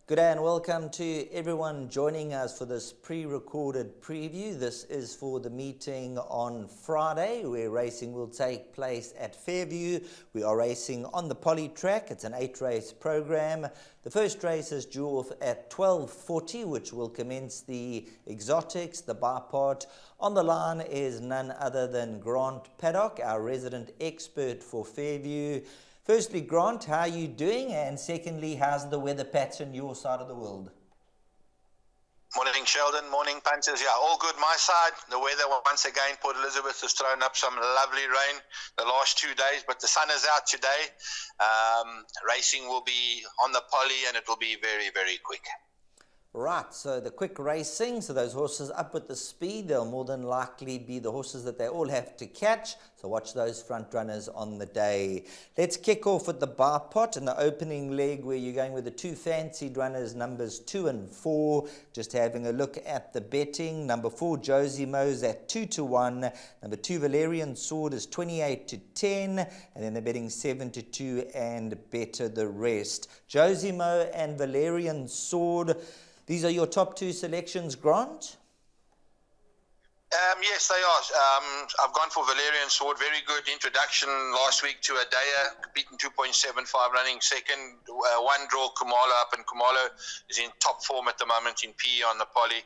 Good day and welcome to everyone joining us for this pre-recorded preview. This is for the meeting on Friday where racing will take place at Fairview. We are racing on the poly track. It's an 8-race program. The first race is due off at 12:40, which will commence the exotics, the bar part. On the line is none other than Grant Paddock, our resident expert for Fairview. Firstly, Grant, how are you doing? And secondly, how's the weather pattern your side of the world? Morning, Sheldon. Morning, Panthers. Yeah, all good my side. The weather, once again, Port Elizabeth has thrown up some lovely rain the last 2 days, but the sun is out today. Racing will be on the poly and it will be very, very quick. Right, so the quick racing, so those horses up with the speed, they'll more than likely be the horses that they all have to catch. So watch those front runners on the day. Let's kick off with the bar pot in the opening leg where you're going with the two fancied runners, numbers 2 and 4. Just having a look at the betting. Number 4, Josie Mo's at 2-1. Number 2, Valerian Sword is 28-10. And then they're betting 7-2 and better the rest. Josie Mo and Valerian Sword. These are your top 2 selections, Grant? Yes, they are. I've gone for Valerian Sword. Very good introduction last week to Adaya, beaten 2.75, running second. One draw Kumalo up, and Kumalo is in top form at the moment in P on the poly.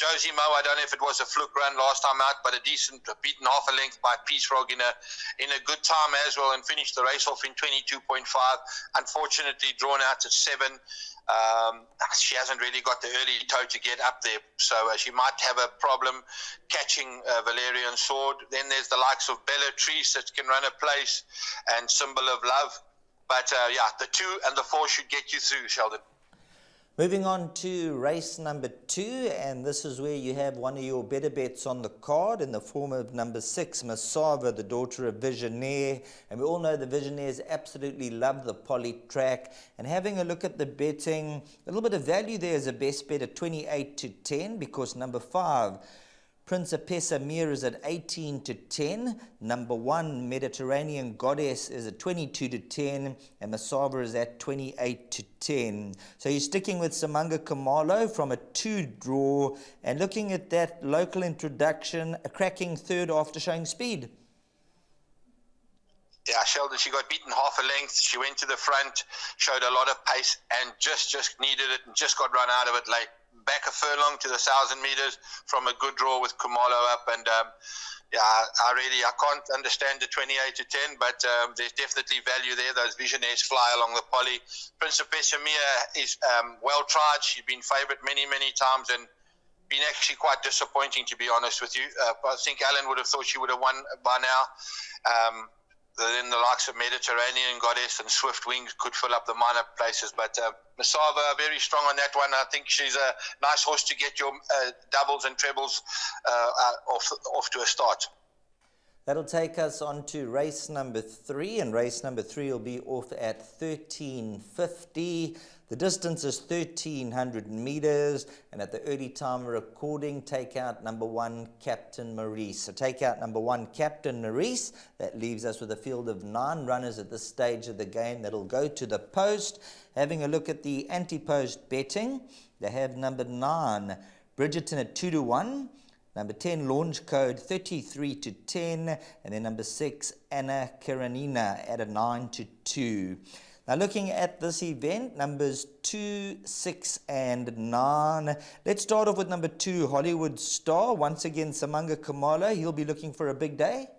Josie Mo, I don't know if it was a fluke run last time out, but a decent, beaten half a length by Peace Frog in a good time as well, and finished the race off in 22.5. Unfortunately, drawn out at 7. She hasn't really got the early toe to get up there, so she might have a problem catching Valerian Sword. Then there's the likes of Bellatrice that can run a place, and Symbol of Love. But yeah, the 2 and the 4 should get you through, Sheldon. Moving on to race number 2, and this is where you have one of your better bets on the card in the form of number 6, Masava, the daughter of Visionaire. And we all know the Visionaires absolutely love the poly track. And having a look at the betting, a little bit of value there is a best bet at 28-10 because number 5, Principessa Mir is at 18-10. Number 1, Mediterranean Goddess is at 22-10. And Masava is at 28-10. So you're sticking with Samanga Kamalo from a 2 draw. And looking at that local introduction, a cracking third after showing speed. Yeah, Sheldon, she got beaten half a length. She went to the front, showed a lot of pace, and just needed it and just got run out of it late. Back a furlong to the 1,000 meters from a good draw with Kumalo up, and yeah, I can't understand the 28-10, but there's definitely value there. Those Visionaires fly along the poly. Principessa Mia is well tried. She's been favourite many times and been actually quite disappointing, to be honest with you. I think Alan would have thought she would have won by now. Then the likes of Mediterranean Goddess and Swift Wings could fill up the minor places. But Masava, very strong on that one. I think she's a nice horse to get your doubles and trebles off to a start. That'll take us on to race number 3, and race number 3 will be off at 13:50. The distance is 1,300 meters, and at the early time of recording, take out number 1, Captain Maurice. So take out number 1, Captain Maurice. That leaves us with a field of 9 runners at this stage of the game that'll go to the post. Having a look at the anti-post betting, they have number 9, Bridgerton at 2-1. Number 10, Launch Code, 33-10. And then number 6, Anna Karenina at a 9-2. Now looking at this event, numbers 2, 6, and 9. Let's start off with number 2, Hollywood Star. Once again, Samanga Kamalo. He'll be looking for a big day.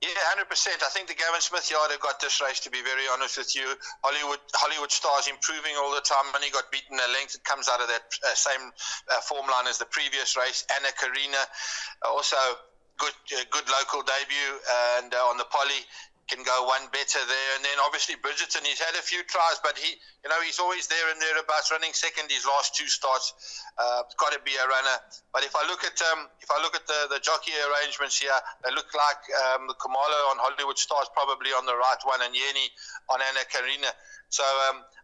Yeah, 100%. I think the Gavin Smith yard have got this race, to be very honest with you. Hollywood Star's improving all the time. When he got beaten a length, it comes out of that same form line as the previous race. Anna Karina, also good local debut, and on the poly can go one better there. And then obviously Bridgerton, he's had a few tries, but he's always there and thereabouts, running second his last 2 starts. Got to be a runner. But if I look at the jockey arrangements here, they look like the Kamalo on Hollywood Star is probably on the right one, and Yeni on Anna Karina. So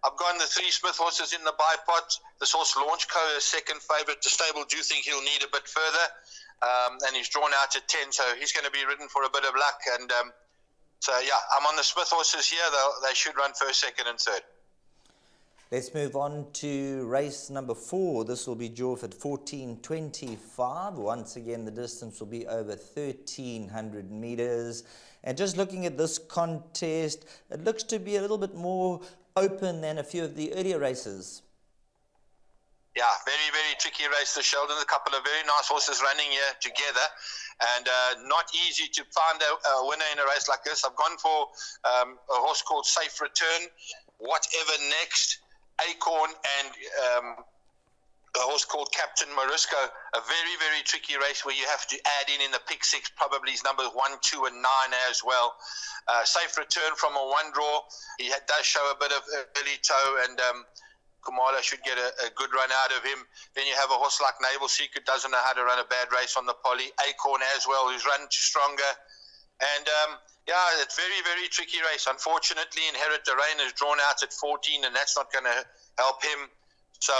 I've gone the 3 Smith horses in the bipot. This horse Launch Co is second favourite. The stable do think he'll need a bit further, and he's drawn out at 10, so he's going to be ridden for a bit of luck. And so, yeah, I'm on the Smith horses here. They should run first, second, and third. Let's move on to race number 4. This will be off at 14:25. Once again, the distance will be over 1,300 meters. And just looking at this contest, it looks to be a little bit more open than a few of the earlier races. Yeah, very, very tricky race, the Sheldon. A couple of very nice horses running here together, and not easy to find a winner in a race like this. I've gone for a horse called Safe Return, Whatever Next, Acorn, and a horse called Captain Morisco. A very, very tricky race where you have to add in the pick six, probably his numbers 1, 2, and 9 as well. Safe Return from a one draw. He does show a bit of early toe, and Kumala should get a good run out of him. Then you have a horse like Naval Secret, doesn't know how to run a bad race on the poly. Acorn as well, who's run stronger. And yeah, it's very, very tricky race. Unfortunately, Inherit the Rain is drawn out at 14, and that's not going to help him. So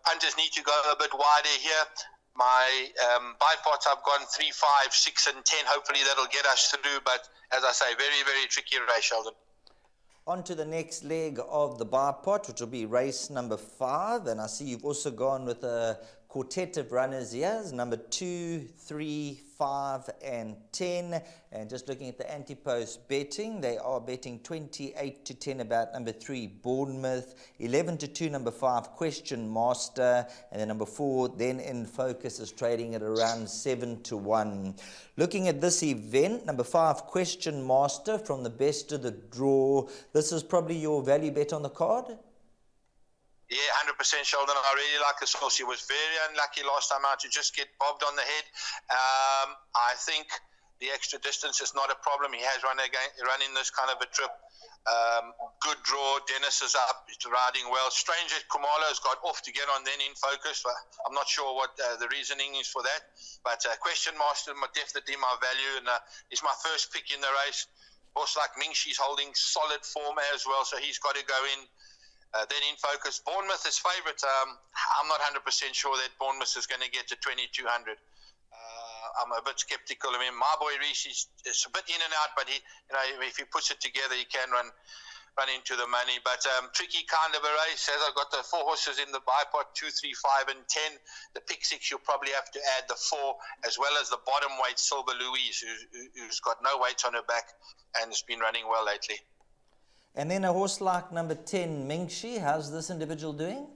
punters need to go a bit wider here. My bipods, I've gone 3, 5, 6, and 10. Hopefully that'll get us through. But as I say, very, very tricky race, Sheldon. On to the next leg of the bar pot, which will be race number 5. And I see you've also gone with a quartet of runners here, number 2, 3, 5, and 10. And just looking at the anti-post betting, they are betting 28-10 about number 3, Bournemouth, 11-2, number 5, Question Master, and then number 4, Then In Focus, is trading at around 7-1. Looking at this event, number 5, Question Master from the best of the draw. This is probably your value bet on the card? Yeah, 100%, Sheldon. I really like this horse. He was very unlucky last time out to just get bobbed on the head. I think the extra distance is not a problem. He has run in this kind of a trip. Good draw. Dennis is up. He's riding well. Strange that Kumalo has got off to get on Then In Focus. I'm not sure what the reasoning is for that. But Question Master, definitely my value. And he's my first pick in the race. Horse like Mingshi's holding solid form as well, so he's got to go in. Then In Focus. Bournemouth is favourite. I'm not 100% sure that Bournemouth is going to get to 2,200. I'm a bit sceptical of him. My boy Reese is a bit in and out, but he, if he puts it together, he can run into the money. But tricky kind of a race. As I've got the 4 horses in the bipod, 2, 3, 5, and 10. The pick 6, you'll probably have to add the 4, as well as the bottom weight, Silver Louise, who's got no weight on her back and has been running well lately. And then a horse like number 10, Mingshi, how's this individual doing?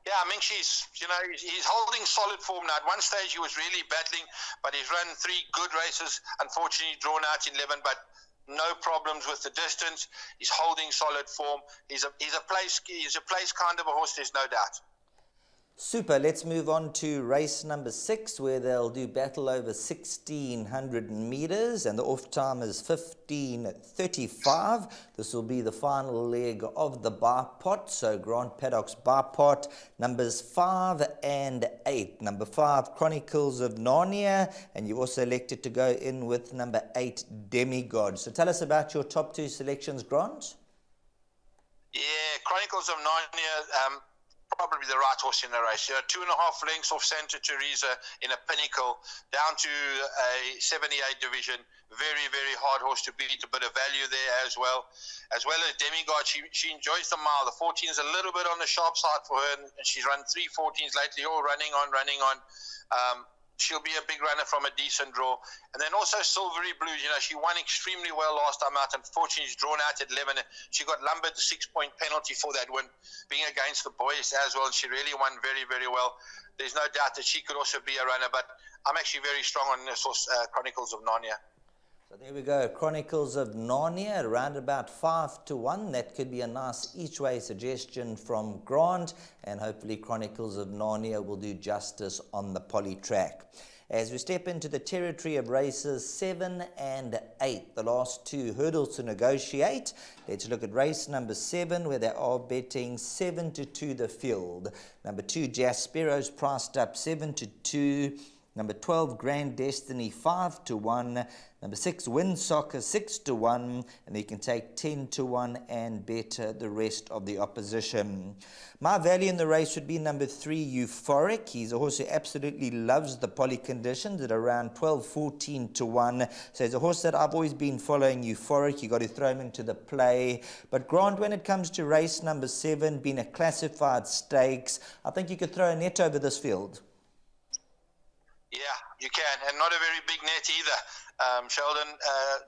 Yeah, Mingshi's, he's holding solid form now. At one stage he was really battling, but he's run 3 good races, unfortunately drawn out in 11, but no problems with the distance. He's holding solid form. He's a place kind of a horse, there's no doubt. Super. Let's move on to race number 6, where they'll do battle over 1,600 meters, and the off time is 15:35. This will be the final leg of the bar pot. So Grant Paddock's bar pot, numbers 5 and 8. Number 5, Chronicles of Narnia, and you also elected to go in with number 8, Demigod. So tell us about your top 2 selections, Grant. Yeah, Chronicles of Narnia. Probably the right horse in the race. 2.5 lengths off Santa Teresa in a Pinnacle, down to a 78 division. Very, very hard horse to beat. A bit of value there as well. As well as Demigod, she enjoys the mile. The 14 is a little bit on the sharp side for her, and she's run 3 14s lately, all running on. She'll be a big runner from a decent draw. And then also Silvery Blues, she won extremely well last time out. Unfortunately, she's drawn out at 11. She got lumbered, the 6-point penalty for that win, being against the boys as well. And she really won very, very well. There's no doubt that she could also be a runner, but I'm actually very strong on this horse, Chronicles of Narnia. So there we go, Chronicles of Narnia, around about 5-1. That could be a nice each-way suggestion from Grant, and hopefully Chronicles of Narnia will do justice on the poly track. As we step into the territory of races 7 and 8, the last 2 hurdles to negotiate. Let's look at race number 7, where they are betting 7-2 the field. Number 2, Jaspero's priced up 7-2. Number 12, Grand Destiny, 5-1. Number 6, Win Soccer, 6-1. And you can take 10-1 and bet the rest of the opposition. My value in the race would be number 3, Euphoric. He's a horse who absolutely loves the poly conditions at around 12-14-1. So he's a horse that I've always been following, Euphoric. You got to throw him into the play. But Grant, when it comes to race number 7, being a classified stakes, I think you could throw a net over this field. Yeah, you can, and not a very big net either, Sheldon.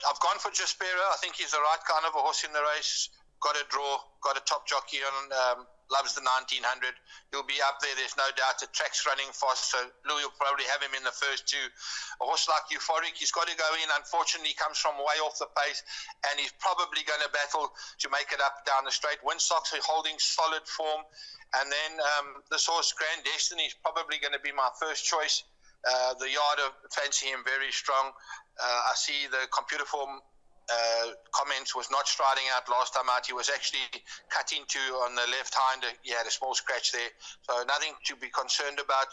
I've gone for Jaspero. I think he's the right kind of a horse in the race. Got a draw, got a top jockey on, loves the 1900. He'll be up there, there's no doubt. The track's running fast, so Louis will probably have him in the first 2. A horse like Euphoric, he's got to go in. Unfortunately, he comes from way off the pace, and he's probably going to battle to make it up down the straight. Winsock's holding solid form, and then this horse, Grand Destiny, is probably going to be my first choice. The yard fancy him very strong. I see the computer form comments was not striding out last time out. He was actually cut into on the left hind. He had a small scratch there, so nothing to be concerned about.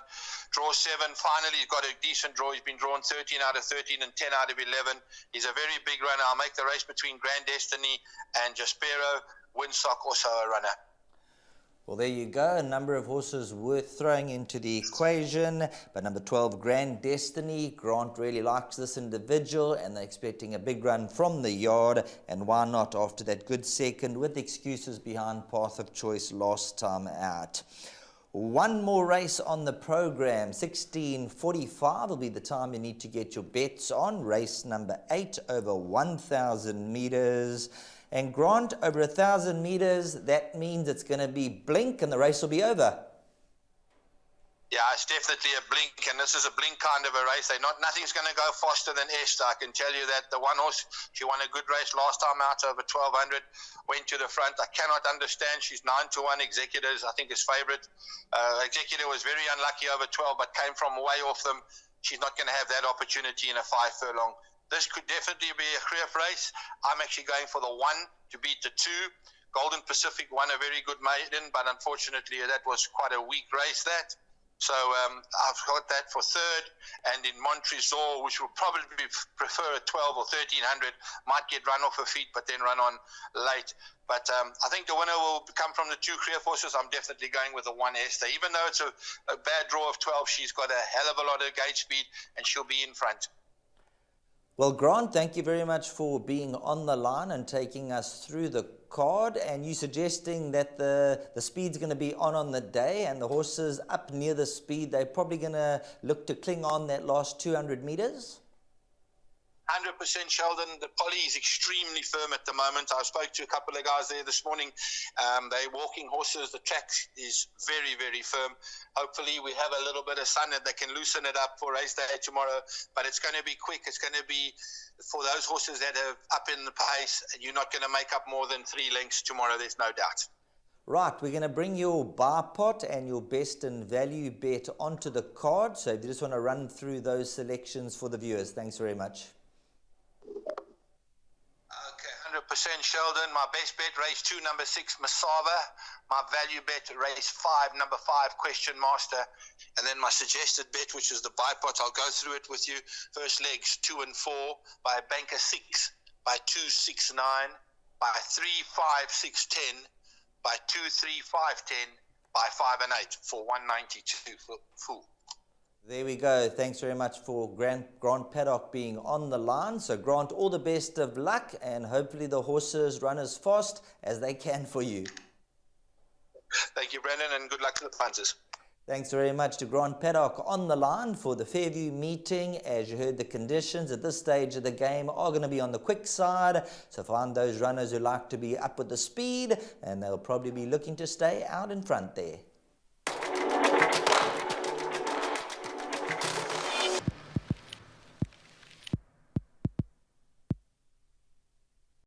Draw 7, finally he's got a decent draw. He's been drawn 13 out of 13 and 10 out of 11. He's a very big runner. I'll make the race between Grand Destiny and Jaspero. Winsock also a runner. Well, there you go, a number of horses worth throwing into the equation. But number 12, Grand Destiny, Grant really likes this individual, and they're expecting a big run from the yard. And why not after that good second with excuses behind Path of Choice last time out. One more race on the program, 16:45 will be the time you need to get your bets on. Race number 8 over 1,000 meters. And Grant, over 1,000 meters, that means it's going to be blink and the race will be over. Yeah, it's definitely a blink, and this is a blink kind of a race. Nothing's going to go faster than Esther, I can tell you that. The one horse, she won a good race last time out, over 1,200, went to the front. I cannot understand. She's 9-1. Executors, I think, is favourite. Executor was very unlucky over 12, but came from way off them. She's not going to have that opportunity in a 5 furlong. This could definitely be a clear race. I'm actually going for the 1 to beat the 2. Golden Pacific won a very good maiden, but unfortunately that was quite a weak race, that. So I've got that for 3rd. And in Montresor, which will probably prefer a 12 or 1,300, might get run off her feet, but then run on late. But I think the winner will come from the 2 clear forces. I'm definitely going with the 1 Esther. Even though it's a bad draw of 12, she's got a hell of a lot of gate speed, and she'll be in front. Well, Grant, thank you very much for being on the line and taking us through the card. And you suggesting that the speed's going to be on the day, and the horses up near the speed, they're probably going to look to cling on that last 200 meters? 100%, Sheldon. The poly is extremely firm at the moment. I spoke to a couple of guys there this morning. They're walking horses. The track is very, very firm. Hopefully we have a little bit of sun and they can loosen it up for race day tomorrow. But it's going to be quick. It's going to be for those horses that are up in the pace. You're not going to make up more than 3 lengths tomorrow, there's no doubt. Right, we're going to bring your bar pot and your best and value bet onto the card. So if you just want to run through those selections for the viewers. Thanks very much. Okay, 100%, Sheldon. My best bet, race 2, number 6, Masava. My value bet, race 5, number 5, Question Master. And then my suggested bet, which is the buy pot, I'll go through it with you. First legs, 2 and 4, by Banker 6, by 2, 6, 9, by 3, 5, 6, 10, by 2, 3, 5, 10, by 5 and 8 for 192 full. There we go. Thanks very much for Grant Paddock being on the line. So Grant, all the best of luck, and hopefully the horses run as fast as they can for you. Thank you, Brendan, and good luck to the punters. Thanks very much to Grant Paddock on the line for the Fairview meeting. As you heard, the conditions at this stage of the game are going to be on the quick side. So find those runners who like to be up with the speed, and they'll probably be looking to stay out in front there.